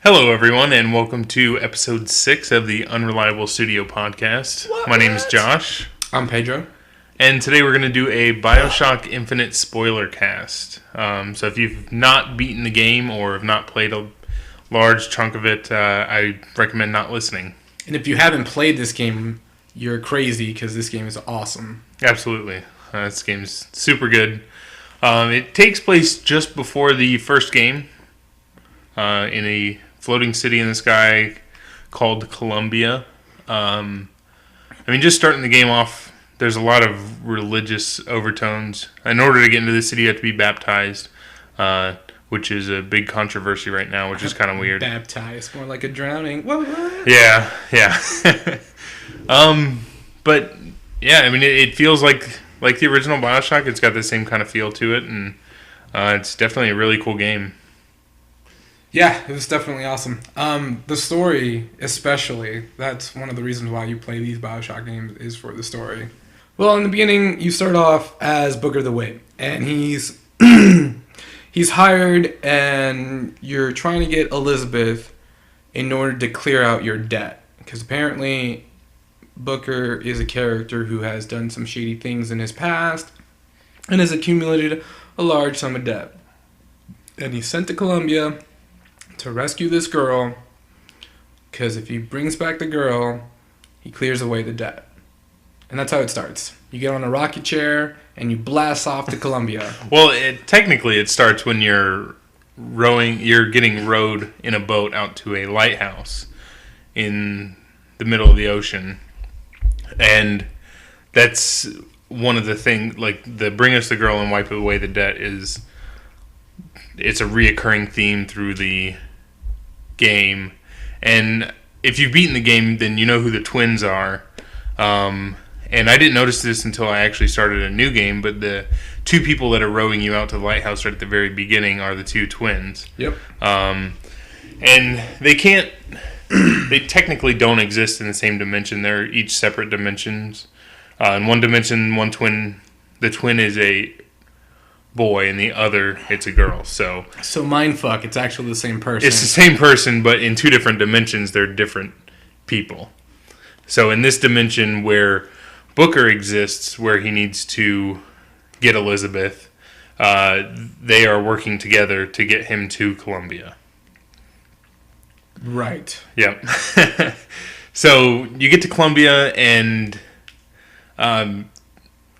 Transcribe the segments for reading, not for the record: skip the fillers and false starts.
Hello, everyone, and welcome to episode 6 of the Unreliable Studio podcast. My name is Josh. I'm Pedro. And today we're going to do a Bioshock Infinite Spoilercast. So if you've not beaten the game or have not played a large chunk of it, I recommend not listening. And if you haven't played this game, you're crazy because this game is awesome. Absolutely. This game's super good. It takes place just before the first game in a floating city in the sky called Columbia. Just starting the game off, there's a lot of religious overtones. In order to get into the city, you have to be baptized, which is a big controversy right now, which is kind of weird. Baptized, more like a drowning. What? Yeah. But yeah, it feels like the original Bioshock. It's got the same kind of feel to it, and it's definitely a really cool game. Yeah, it was definitely awesome. The story, especially, that's one of the reasons why you play these Bioshock games, is for the story. Well, in the beginning, you start off as Booker DeWitt, and he's he's hired, and you're trying to get Elizabeth in order to clear out your debt. Because apparently, Booker is a character who has done some shady things in his past, and has accumulated a large sum of debt. And he's sent to Columbia to rescue this girl, because if he brings back the girl, he clears away the debt. And that's how it starts. You get on a rocket chair, and you blast off to Columbia. Well, technically it starts when you're getting rowed in a boat out to a lighthouse in the middle of the ocean. And that's one of the things, the bring us the girl and wipe away the debt it's a reoccurring theme through the game. And if you've beaten the game, then you know who the twins are. And I didn't notice this until I actually started a new game, but the two people that are rowing you out to the lighthouse right at the very beginning are the two twins. Yep. And they technically don't exist in the same dimension. They're each separate dimensions. In one dimension, the twin is a boy, and the other, it's a girl. So mindfuck, it's actually the same person. It's the same person, but in two different dimensions, they're different people. So in this dimension where Booker exists, where he needs to get Elizabeth, they are working together to get him to Columbia. Right. Yep. So you get to Columbia, and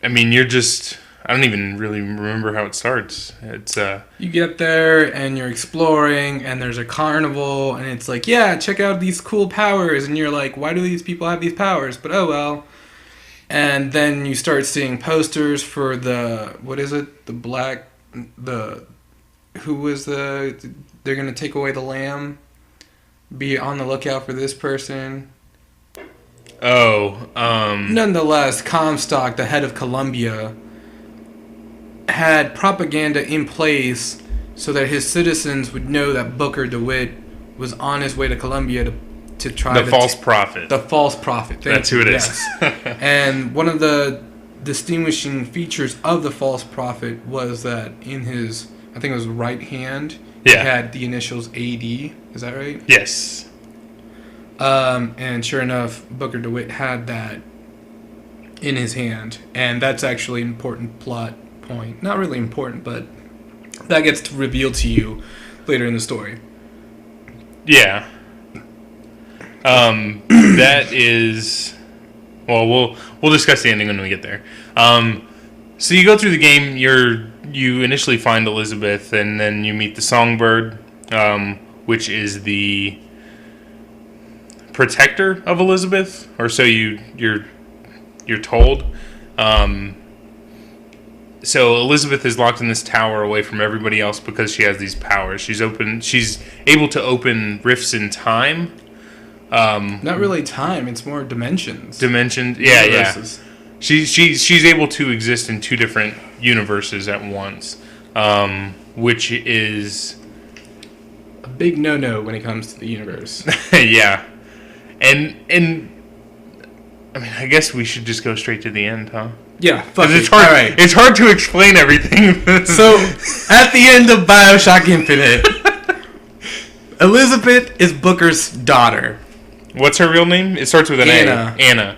you're just, I don't even really remember how it starts. It's you get there and you're exploring, and there's a carnival, and it's like, yeah, check out these cool powers, and you're like, why do these people have these powers? But oh well. And then you start seeing posters for they're gonna take away the lamb. Be on the lookout for this person. Nonetheless, Comstock, the head of Columbia, had propaganda in place so that his citizens would know that Booker DeWitt was on his way to Columbia to try the false prophet. The false prophet. That's who it is. And one of the distinguishing features of the false prophet was that in his, I think it was right hand, he had the initials AD. Is that right? Yes. And sure enough, Booker DeWitt had that in his hand, and that's actually an important plot point. Not really important, but that gets revealed to you later in the story. Yeah. That is, well, we'll discuss the ending when we get there. So you go through the game. You initially find Elizabeth, and then you meet the Songbird, which is the protector of Elizabeth, or so you're told. So Elizabeth is locked in this tower away from everybody else because she has these powers. She's able to open rifts in time. Not really time, it's more dimensions. Dimensions, yeah. She's able to exist in two different universes at once, which is a big no-no when it comes to the universe. Yeah. And I guess we should just go straight to the end, huh? Yeah, fuck it. It's hard. All right. It's hard to explain everything. So, at the end of Bioshock Infinite, Elizabeth is Booker's daughter. What's her real name? It starts with an Anna. A.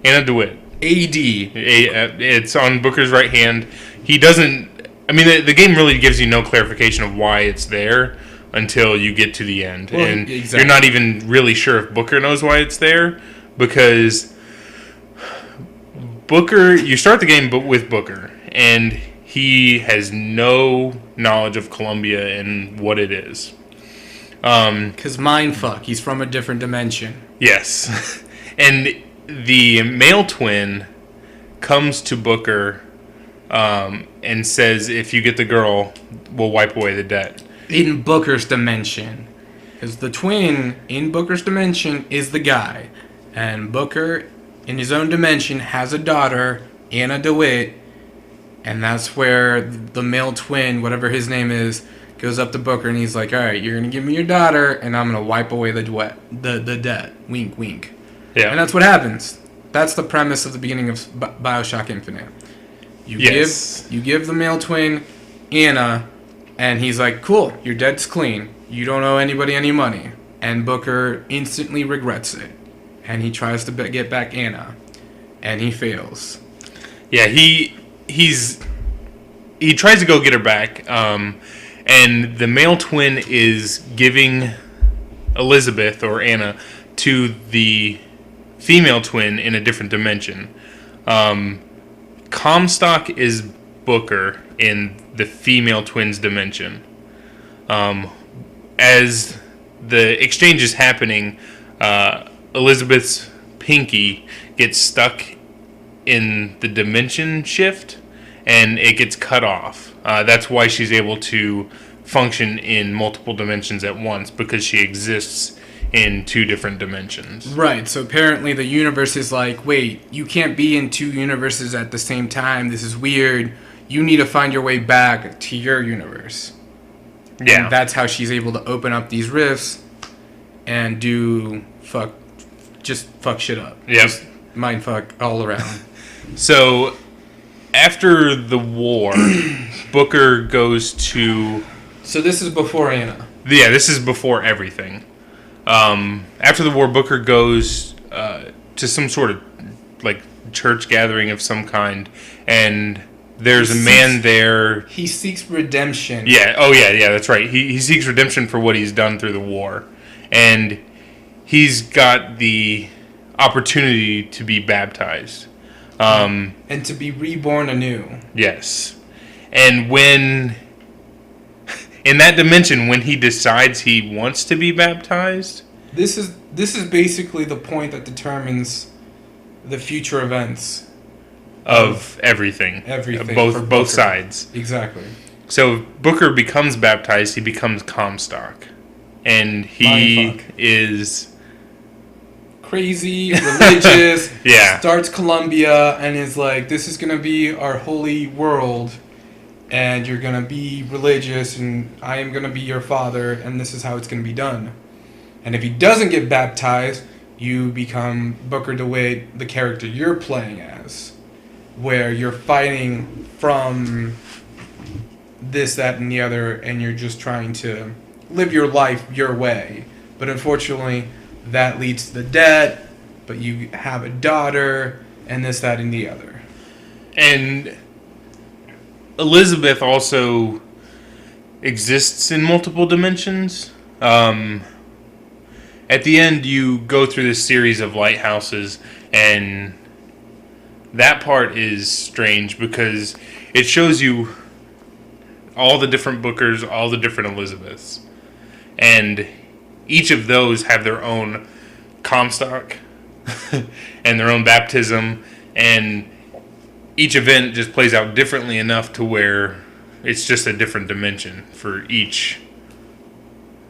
Anna DeWitt. A.D. It's on Booker's right hand. He doesn't... I mean, the game really gives you no clarification of why it's there until you get to the end. Well, and exactly. You're not even really sure if Booker knows why it's there, because Booker... You start the game with Booker, and he has no knowledge of Columbia and what it is. Because mindfuck, he's from a different dimension. Yes. And the male twin comes to Booker and says, if you get the girl, we'll wipe away the debt. In Booker's dimension. Because the twin in Booker's dimension is the guy. And Booker, in his own dimension, has a daughter, Anna DeWitt. And that's where the male twin, whatever his name is, goes up to Booker and he's like, alright, you're going to give me your daughter and I'm going to wipe away the debt. Wink, wink. Yeah. And that's what happens. That's the premise of the beginning of Bioshock Infinite. You give the male twin Anna, and he's like, cool, your debt's clean. You don't owe anybody any money. And Booker instantly regrets it. And he tries to get back Anna. And he fails. Yeah, he tries to go get her back, and the male twin is giving Elizabeth, or Anna, to the female twin in a different dimension. Comstock is Booker in the female twin's dimension. As the exchange is happening, Elizabeth's pinky gets stuck in the dimension shift, and it gets cut off. That's why she's able to function in multiple dimensions at once, because she exists in two different dimensions. Right, so apparently the universe is like, wait, you can't be in two universes at the same time. This is weird. You need to find your way back to your universe. Yeah. And that's how she's able to open up these rifts and fuck shit up. Yep. Just mind fuck all around. So, after the war, Booker goes to... So this is before Anna. Yeah, this is before everything. After the war, Booker goes to some sort of like church gathering of some kind, and there's a man there. He seeks redemption. Yeah. Oh, yeah. That's right. He seeks redemption for what he's done through the war, and he's got the opportunity to be baptized, and to be reborn anew. Yes, and when in that dimension, when he decides he wants to be baptized, this is basically the point that determines the future events of everything. Everything. Both sides. Exactly. So if Booker becomes baptized, he becomes Comstock, and he is crazy, religious. Yeah. Starts Columbia and is like, this is gonna be our holy world. And you're going to be religious, and I am going to be your father, and this is how it's going to be done. And if he doesn't get baptized, you become Booker DeWitt, the character you're playing as, where you're fighting from this, that, and the other, and you're just trying to live your life your way. But unfortunately, that leads to the debt, but you have a daughter, and this, that, and the other. And Elizabeth also exists in multiple dimensions. At the end, you go through this series of lighthouses, and that part is strange because it shows you all the different Bookers, all the different Elizabeths. And each of those have their own Comstock and their own baptism, and each event just plays out differently enough to where it's just a different dimension for each.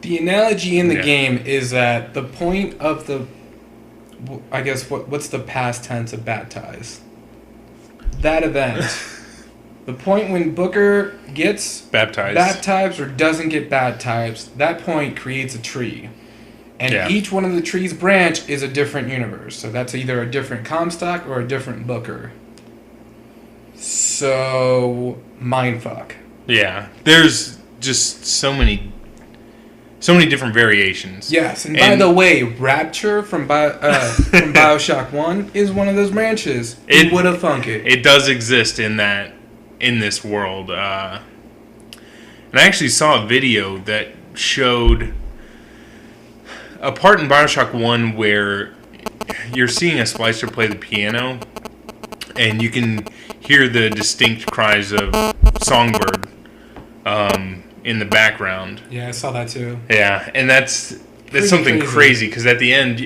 The analogy in the game is that the point of the, I guess, what's the past tense of baptize? That event. The point when Booker gets baptized or doesn't get baptized, that point creates a tree. And each one of the trees' branch is a different universe. So that's either a different Comstock or a different Booker. So, mindfuck. Yeah, there's just so many so many different variations. Yes, and by the way, Rapture from from Bioshock 1 is one of those branches. Who would have thunk it? It does exist in this world. And I actually saw a video that showed a part in Bioshock 1 where you're seeing a splicer play the piano, and you can hear the distinct cries of Songbird in the background. Yeah, I saw that too. Yeah, and that's something crazy because at the end,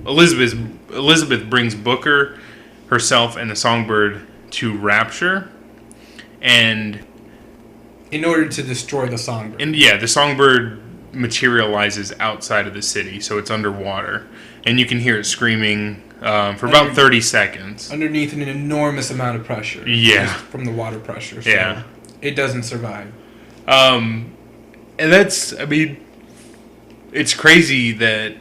Elizabeth brings Booker, herself, and the Songbird to Rapture, and in order to destroy the Songbird. And yeah, the Songbird materializes outside of the city, so it's underwater, and you can hear it screaming for about 30 seconds underneath an enormous amount of pressure. Yeah, just from the water pressure. So yeah, it doesn't survive. And I mean, it's crazy that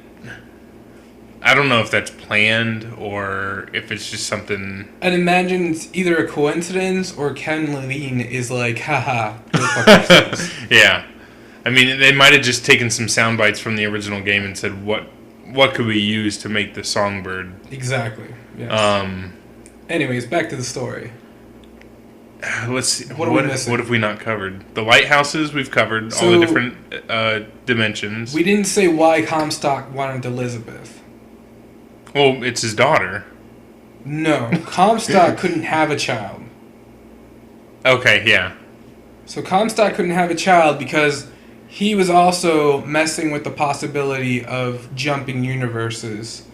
I don't know if that's planned or if it's just something. I'd imagine it's either a coincidence or Ken Levine is like, haha, go fuck yourselves. Yeah. I mean, they might have just taken some sound bites from the original game and said, what could we use to make the Songbird? Exactly. Yes. Anyways, back to the story. Let's see. What have we not covered? The lighthouses we've covered, all the different dimensions. We didn't say why Comstock wanted Elizabeth. Well, it's his daughter. No, Comstock couldn't have a child. Okay, yeah. So Comstock couldn't have a child because he was also messing with the possibility of jumping universes.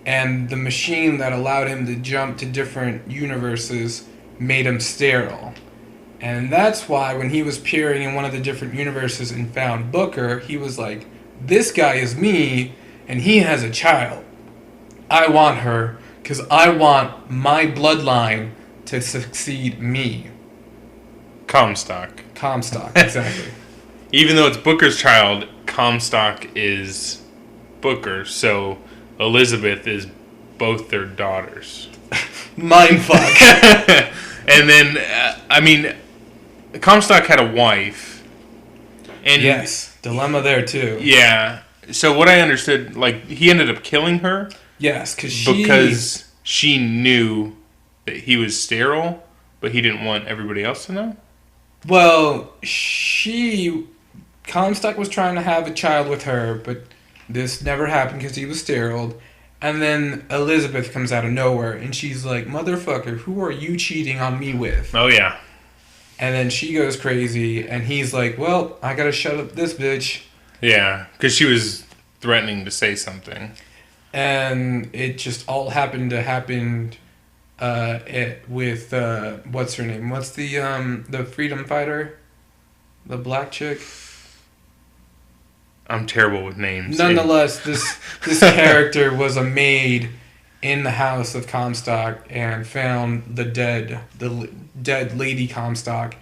And the machine that allowed him to jump to different universes made him sterile. And that's why when he was peering in one of the different universes and found Booker, he was like, this guy is me, and he has a child. I want her, because I want my bloodline to succeed me. Comstock, exactly. Even though it's Booker's child, Comstock is Booker, so Elizabeth is both their daughters. Mindfuck. And then, Comstock had a wife. And yes, dilemma there too. Yeah. So what I understood, he ended up killing her. Yes, because she knew that he was sterile, but he didn't want everybody else to know. Well, Comstock was trying to have a child with her, but this never happened because he was sterile. And then Elizabeth comes out of nowhere, and she's like, motherfucker, who are you cheating on me with? Oh, yeah. And then she goes crazy, and he's like, well, I gotta shut up this bitch. Yeah, because she was threatening to say something. And it just all happened with what's her name? What's the freedom fighter? The black chick? I'm terrible with names. Nonetheless, this character was a maid in the house of Comstock and found the dead Lady Comstock,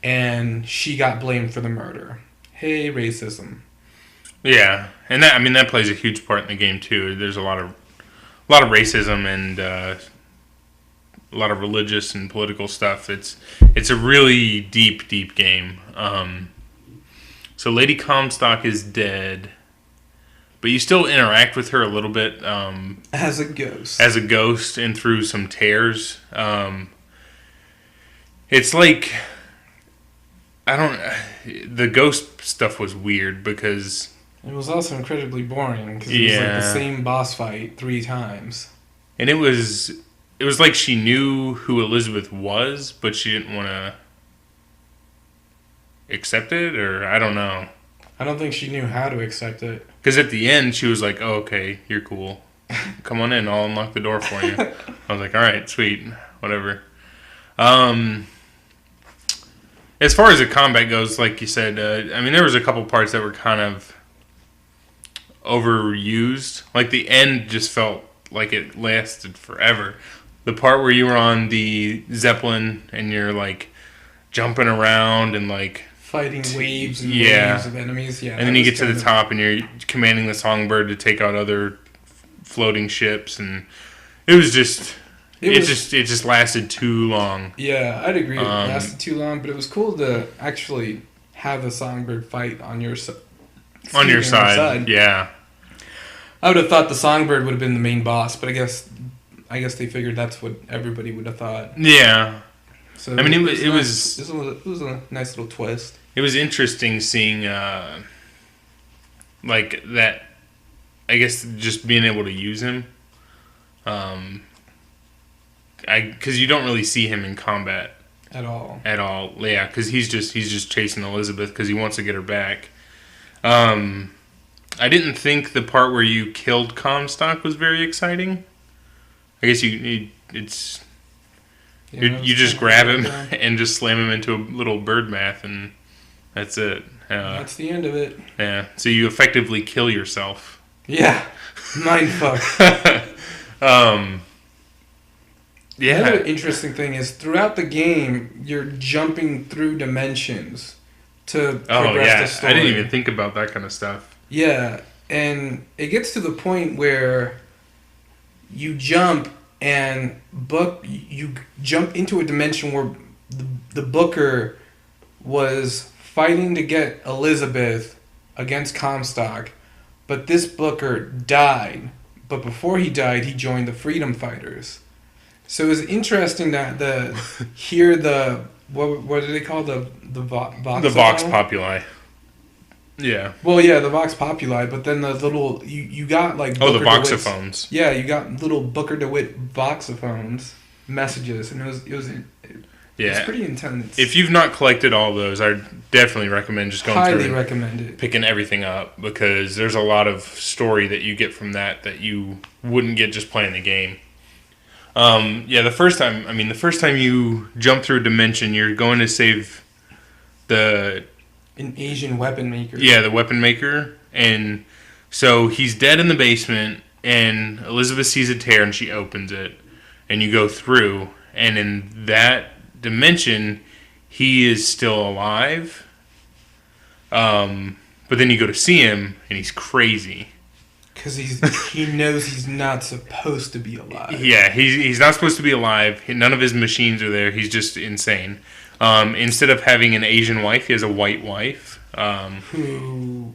and she got blamed for the murder. Hey, racism. Yeah, and that plays a huge part in the game too. There's a lot of racism and a lot of religious and political stuff. It's a really deep game. So Lady Comstock is dead, but you still interact with her a little bit as a ghost. As a ghost, and through some tears. It's like the ghost stuff was weird because it was also incredibly boring because it was like the same boss fight 3 times. And it was like she knew who Elizabeth was, but she didn't want to accept it, or I don't know. I don't think she knew how to accept it. Because at the end, she was like, oh, okay, you're cool. Come on in, I'll unlock the door for you. I was like, all right, sweet, whatever. As far as the combat goes, like you said, there was a couple parts that were kind of overused. Like the end just felt like it lasted forever. The part where you were on the Zeppelin and you're like jumping around and like fighting waves and waves of enemies. Yeah, and then you get to the top and you're commanding the Songbird to take out other floating ships, and it was just it just lasted too long. Yeah, I'd agree. It lasted too long, but it was cool to actually have the Songbird fight on your on your side. Yeah. I would have thought the Songbird would have been the main boss, but I guess they figured that's what everybody would have thought. Yeah. So I mean, it it was a nice little twist. It was interesting seeing like that. I guess just being able to use him. Because you don't really see him in combat at all. Yeah, because he's just chasing Elizabeth because he wants to get her back. I didn't think the part where you killed Comstock was very exciting. I guess you just grab him and just slam him into a little bird bath, and that's it. That's the end of it. Yeah, so you effectively kill yourself. Yeah, mindfuck. Yeah. Another interesting thing is throughout the game, you're jumping through dimensions to progress the story. I didn't even think about that kind of stuff. Yeah, and it gets to the point where you jump and you jump into a dimension where the Booker was fighting to get Elizabeth against Comstock, but this Booker died. But before he died, he joined the Freedom Fighters. So it was interesting that what do they call the Vox? The Vox Populi. Yeah. Well, yeah, the Vox Populi, but then the little you got like Booker the Voxophones. Yeah, you got little Booker DeWitt Voxophones messages, and it was pretty intense. If you've not collected all those, I definitely recommend just going Highly through recommend it. Picking everything up, because there's a lot of story that you get from that you wouldn't get just playing the game. The first time you jump through a dimension, you're going to save an Asian weapon maker. Yeah, the weapon maker. And so he's dead in the basement, and Elizabeth sees a tear, and she opens it. And you go through, and in that dimension, he is still alive. But then you go to see him, and he's crazy. Because he knows he's not supposed to be alive. Yeah, he's not supposed to be alive. None of his machines are there. He's just insane. Instead of having an Asian wife, he has a white wife. Who,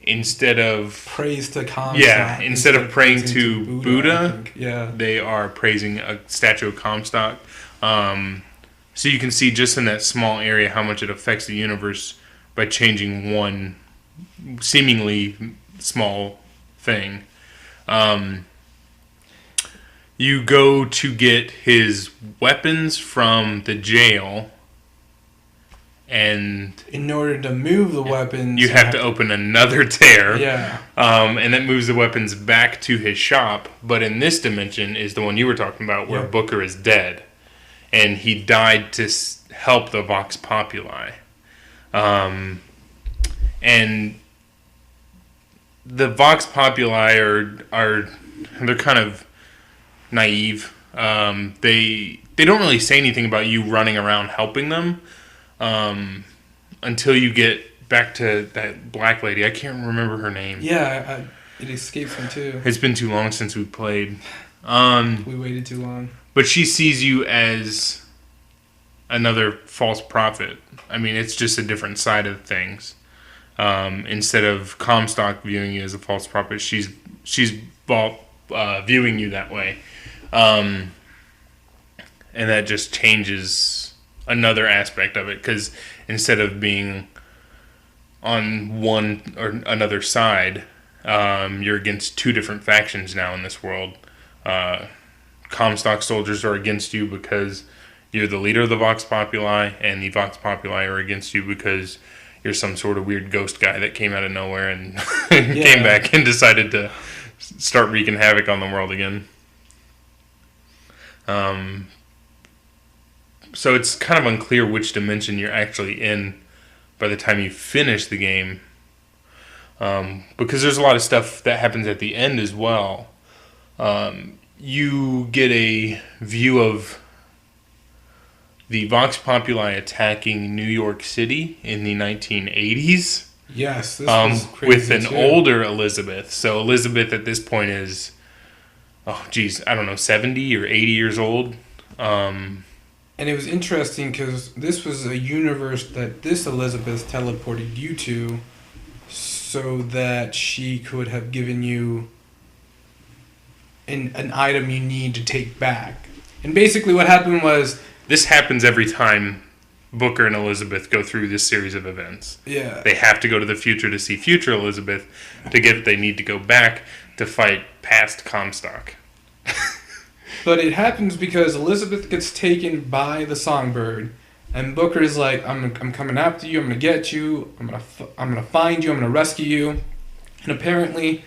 instead of prays to Comstock. Yeah, instead of praying to Buddha, yeah, they are praising a statue of Comstock. So you can see just in that small area how much it affects the universe by changing one seemingly small thing. You go to get his weapons from the jail, and in order to move the weapons, you have to open another tear. Yeah. And that moves the weapons back to his shop. But in this dimension is the one you were talking about, where Booker is dead, and he died to help the Vox Populi. And the Vox Populi are they're kind of naive. They don't really say anything about you running around helping them until you get back to that black lady. I can't remember her name. Yeah, it escapes me too. It's been too long since we played. We waited too long. But she sees you as another false prophet. I mean, it's just a different side of things. Instead of Comstock viewing you as a false prophet, she's viewing you that way. And that just changes another aspect of it, because instead of being on one or another side, you're against two different factions now in this world. Comstock soldiers are against you because you're the leader of the Vox Populi, and the Vox Populi are against you because you're some sort of weird ghost guy that came out of nowhere and came back and decided to start wreaking havoc on the world again. So it's kind of unclear which dimension you're actually in by the time you finish the game, because there's a lot of stuff that happens at the end as well. You get a view of the Vox Populi attacking New York City in the 1980s. Yes, this was crazy with an older Elizabeth. So Elizabeth at this point is, 70 or 80 years old. And it was interesting because this was a universe that this Elizabeth teleported you to so that she could have given you an item you need to take back. And basically what happened was... This happens every time Booker and Elizabeth go through this series of events. Yeah. They have to go to the future to see future Elizabeth to get... They need to go back to fight past Comstock. But it happens because Elizabeth gets taken by the Songbird, and Booker's like, I'm coming after you, I'm going to get you, I'm gonna find you, I'm going to rescue you. And apparently,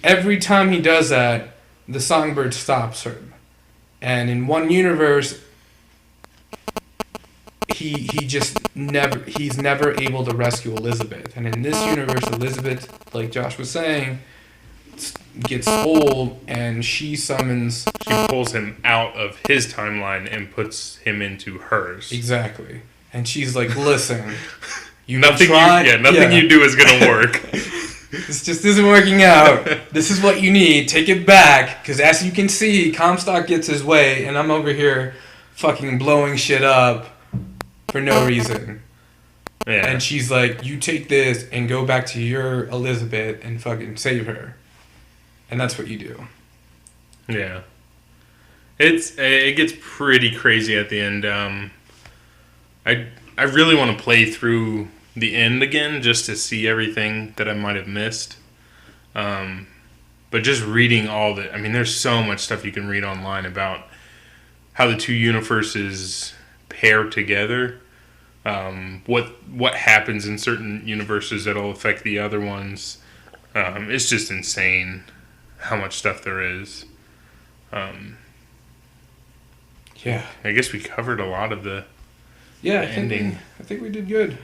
every time he does that, the Songbird stops her. And in one universe, he's never able to rescue Elizabeth. And in this universe, Elizabeth, like Josh was saying, gets old, and she pulls him out of his timeline and puts him into hers. Exactly. And she's like, listen, nothing you do is gonna work. This just isn't working out. This is what you need. Take it back, because as you can see, Comstock gets his way, and I'm over here fucking blowing shit up for no reason. Yeah. And she's like, you take this and go back to your Elizabeth and fucking save her. And that's what you do. Yeah. It gets pretty crazy at the end. I really want to play through the end again just to see everything that I might have missed. But just reading all the... I mean, there's so much stuff you can read online about how the two universes pair together. What happens in certain universes that'll affect the other ones. It's just insane how much stuff there is. Yeah. I guess we covered a lot of the ending. I think we did good.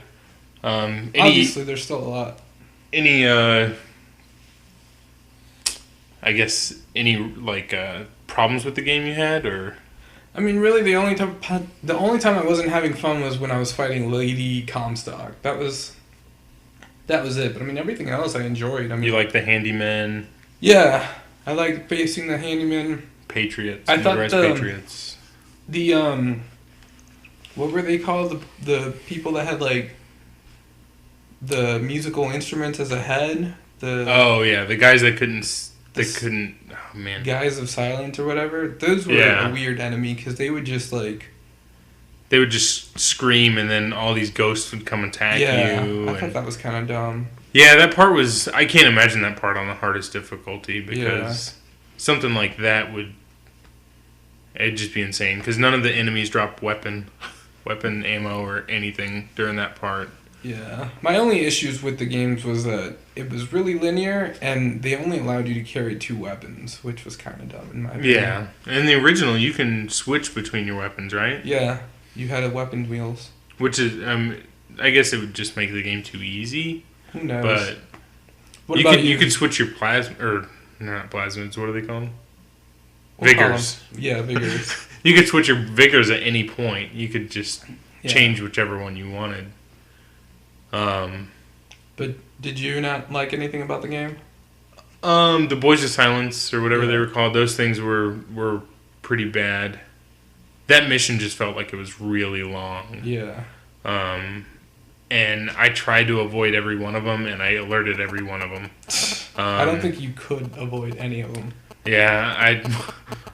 Obviously, there's still a lot. Any problems with the game you had, or? I mean, really, the only time I wasn't having fun was when I was fighting Lady Comstock. That was it. But I mean, everything else I enjoyed. I mean, you like the handyman? Yeah, I liked facing the handyman. Patriots. I thought Patriots. What were they called? The people that had like the musical instruments as a head. The guys that couldn't. Oh man. Guys of Silence or whatever. Those were a weird enemy because they would just like. They would just scream, and then all these ghosts would come attack you. I thought that was kind of dumb. Yeah, that part was... I can't imagine that part on the hardest difficulty, because something like that would... It'd just be insane, because none of the enemies dropped weapon ammo or anything during that part. Yeah. My only issues with the games was that it was really linear, and they only allowed you to carry 2 weapons, which was kind of dumb in my opinion. Yeah. In the original, you can switch between your weapons, right? Yeah. You had a weapon wheels. Which is... I guess it would just make the game too easy. Who knows? But you could switch your plasma... Or, not plasmids, what are they called? Vigors. Yeah, vigors. You could switch your vigors at any point. You could just change whichever one you wanted. But did you not like anything about the game? The Boys of Silence, or whatever they were called, those things were pretty bad. That mission just felt like it was really long. Yeah. And I tried to avoid every one of them, and I alerted every one of them. I don't think you could avoid any of them. Yeah,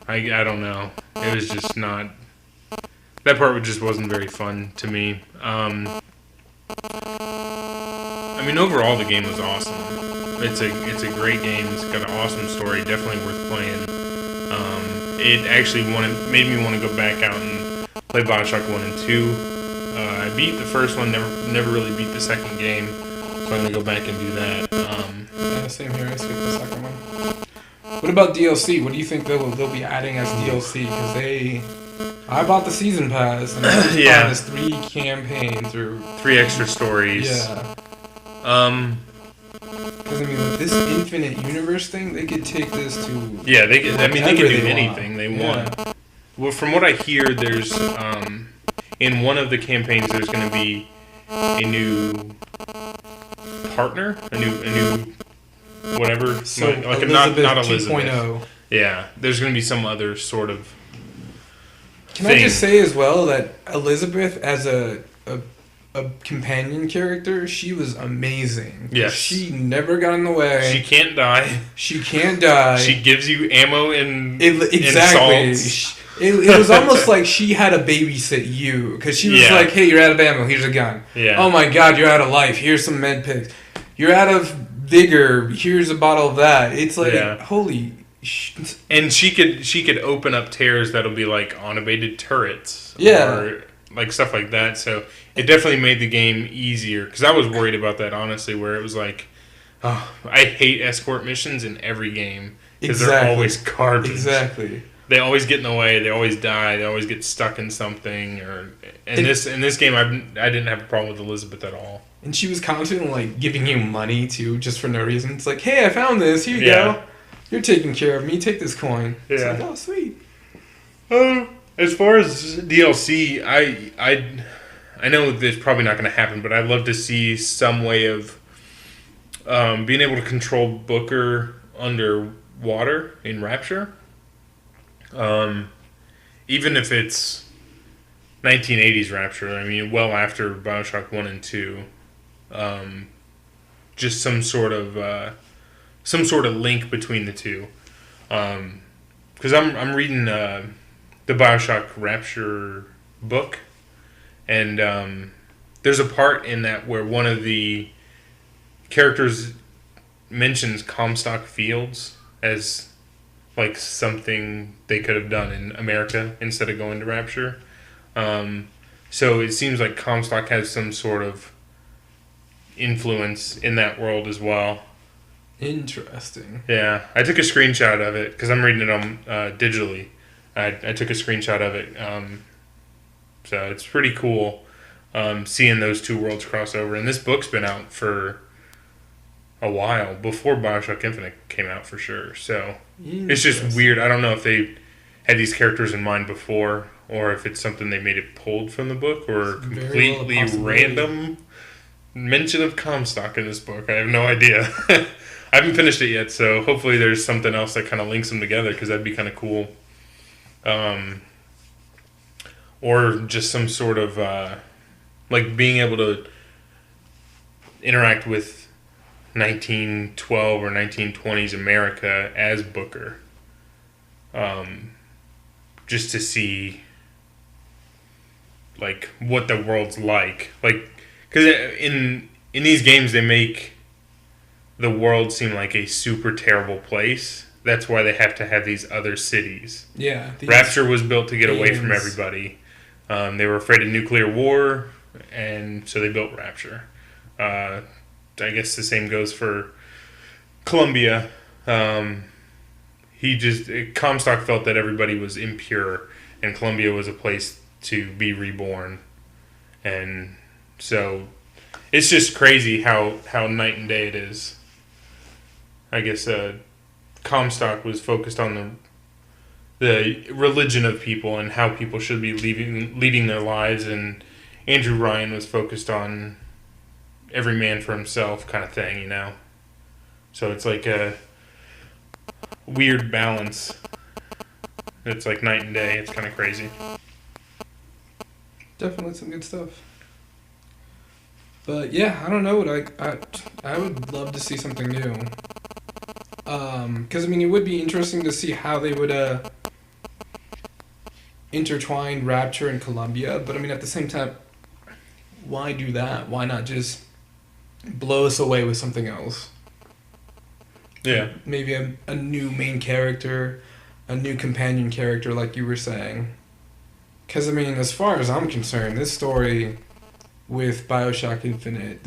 I don't know. It was just not... That part just wasn't very fun to me. I mean, overall, the game was awesome. It's a great game. It's got an awesome story. Definitely worth playing. It actually made me want to go back out and play Bioshock 1 and 2. I beat the first one, never really beat the second game, so I'm going to go back and do that. Yeah, same here. I skipped the second one. What about DLC? What do you think they'll be adding as DLC? Because I bought the season pass, and it's 3 campaigns or 3 extra stories. Yeah. Because I mean, with this infinite universe thing, they could take this to they could do anything they want. Well, from what I hear, there's in one of the campaigns there's going to be a new partner, a new whatever. So like Elizabeth not Elizabeth. 2.0. Yeah, there's going to be some other sort of. Can I just say as well that Elizabeth as a a companion character, she was amazing. Yes. She never got in the way. She can't die. She can't die. She gives you ammo and exactly. salts. It was almost like she had to babysit you, because she was like, "Hey, you're out of ammo. Here's a gun. Yeah. Oh my God, you're out of life. Here's some med picks. You're out of vigor. Here's a bottle of that." It's like, holy. And she could open up tears that'll be like automated turrets. Yeah. Or like stuff like that. So it definitely made the game easier, because I was worried about that, honestly, where it was like, oh, I hate escort missions in every game because they're always garbage. Exactly. They always get in the way. They always die. They always get stuck in something. In this game, I didn't have a problem with Elizabeth at all. And she was constantly like giving you money too, just for no reason. It's like, "Hey, I found this. Here you go. You're taking care of me. Take this coin." It's like, oh, sweet. As far as DLC, I know this is probably not going to happen, but I'd love to see some way of being able to control Booker underwater in Rapture. Even if it's 1980s Rapture, I mean, well after Bioshock 1 and 2, just some sort of link between the two. Because I'm reading the Bioshock Rapture book, and there's a part in that where one of the characters mentions Comstock Fields as like something they could have done in America instead of going to Rapture. So it seems like Comstock has some sort of influence in that world as well. Interesting. Yeah, I took a screenshot of it because I'm reading it on digitally. I took a screenshot of it, so it's pretty cool seeing those two worlds cross over. And this book's been out for a while, before Bioshock Infinite came out for sure. So it's just weird. I don't know if they had these characters in mind before, or if it's something they made it pulled from the book, or completely random mention of Comstock in this book. I have no idea. I haven't finished it yet, so hopefully there's something else that kind of links them together, because that'd be kind of cool. Or just some sort of like being able to interact with 1912 or 1920s America as Booker, just to see like what the world's like, because in these games they make the world seem like a super terrible place. That's why they have to have these other cities. Yeah, Rapture was built to get away from everybody. They were afraid of nuclear war, and so they built Rapture. I guess the same goes for Columbia. Comstock felt that everybody was impure, and Columbia was a place to be reborn. And so it's just crazy how night and day it is. I guess Comstock was focused on the religion of people and how people should be leading their lives, and Andrew Ryan was focused on every man for himself kind of thing, you know? So it's like a weird balance. It's like night and day. It's kind of crazy. Definitely some good stuff. But yeah, I don't know. I would love to see something new. Because I mean, it would be interesting to see how they would intertwine Rapture and Columbia. But I mean, at the same time, why do that? Why not just blow us away with something else? Yeah. Maybe a new main character, a new companion character, like you were saying. Because I mean, as far as I'm concerned, this story with Bioshock Infinite,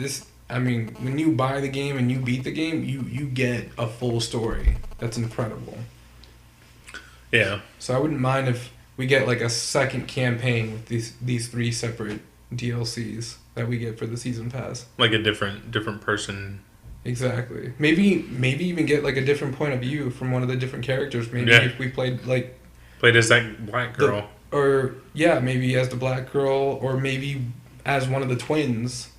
when you buy the game and you beat the game, you get a full story. That's incredible. Yeah. So I wouldn't mind if we get like a second campaign with these 3 separate DLCs that we get for the season pass. Like a different person. Exactly. Maybe even get like a different point of view from one of the different characters. Maybe if we played as that black girl. Maybe as the black girl, or maybe as one of the twins.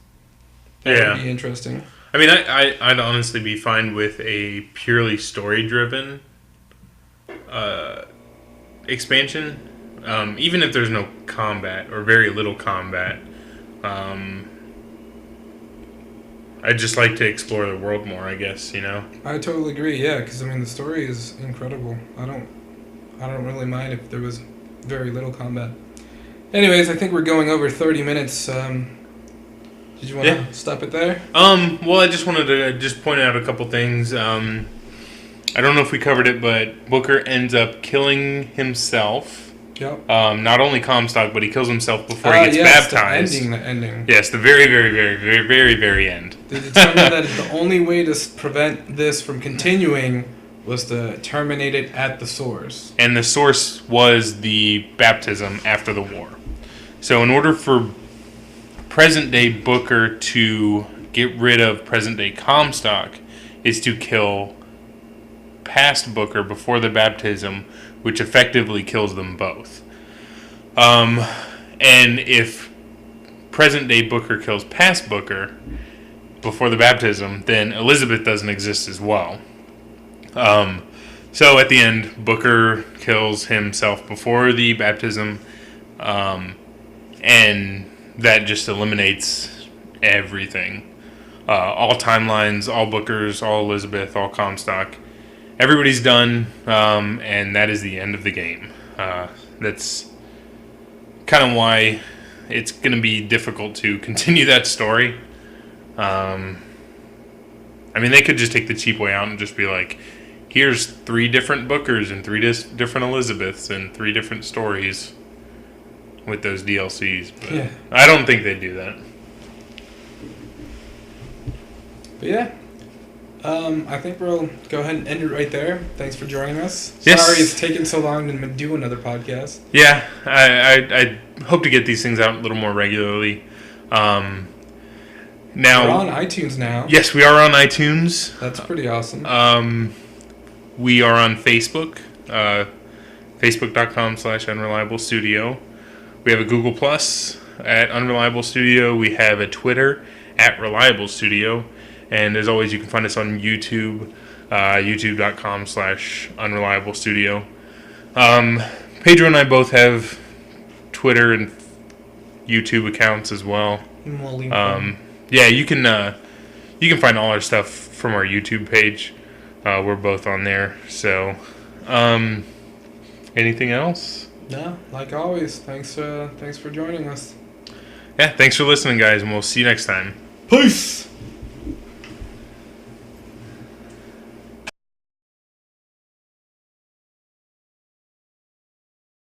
That would be interesting. I mean, I'd honestly be fine with a purely story-driven expansion, even if there's no combat or very little combat. I'd just like to explore the world more, I guess, you know? I totally agree. Yeah, because I mean the story is incredible. I don't really mind if there was very little combat. Anyways, I think we're going over 30 minutes. Did you want to stop it there? Well, I just wanted to just point out a couple things. I don't know if we covered it, but Booker ends up killing himself. Yep. Not only Comstock, but he kills himself before he gets baptized. The ending. Yes, the very, very, very, very, very, very end. They determined that the only way to prevent this from continuing was to terminate it at the source. And the source was the baptism after the war. So in order for present-day Booker to get rid of present-day Comstock is to kill past Booker before the baptism, which effectively kills them both. And if present-day Booker kills past Booker before the baptism, then Elizabeth doesn't exist as well. So at the end, Booker kills himself before the baptism, and that just eliminates everything. All timelines, all Bookers, all Elizabeth, all Comstock. Everybody's done, and that is the end of the game. That's kind of why it's going to be difficult to continue that story. I mean, they could just take the cheap way out and just be like, here's 3 different Bookers and 3 different Elizabeths and 3 different stories with those DLCs. But yeah. I don't think they'd do that. But yeah. I think we'll go ahead and end it right there. Thanks for joining us. Yes. Sorry it's taken so long to do another podcast. Yeah, I hope to get these things out a little more regularly. Now we're on iTunes now. Yes, we are on iTunes. That's pretty awesome. We are on Facebook, facebook.com/Unreliable Studio. We have a Google Plus at Unreliable Studio. We have a Twitter at Reliable Studio. And as always, you can find us on YouTube, youtube.com/Unreliable Studio. Pedro and I both have Twitter and YouTube accounts as well. Yeah, you can find all our stuff from our YouTube page. We're both on there. So, anything else? No, like always. Thanks for joining us. Yeah, thanks for listening, guys, and we'll see you next time. Peace.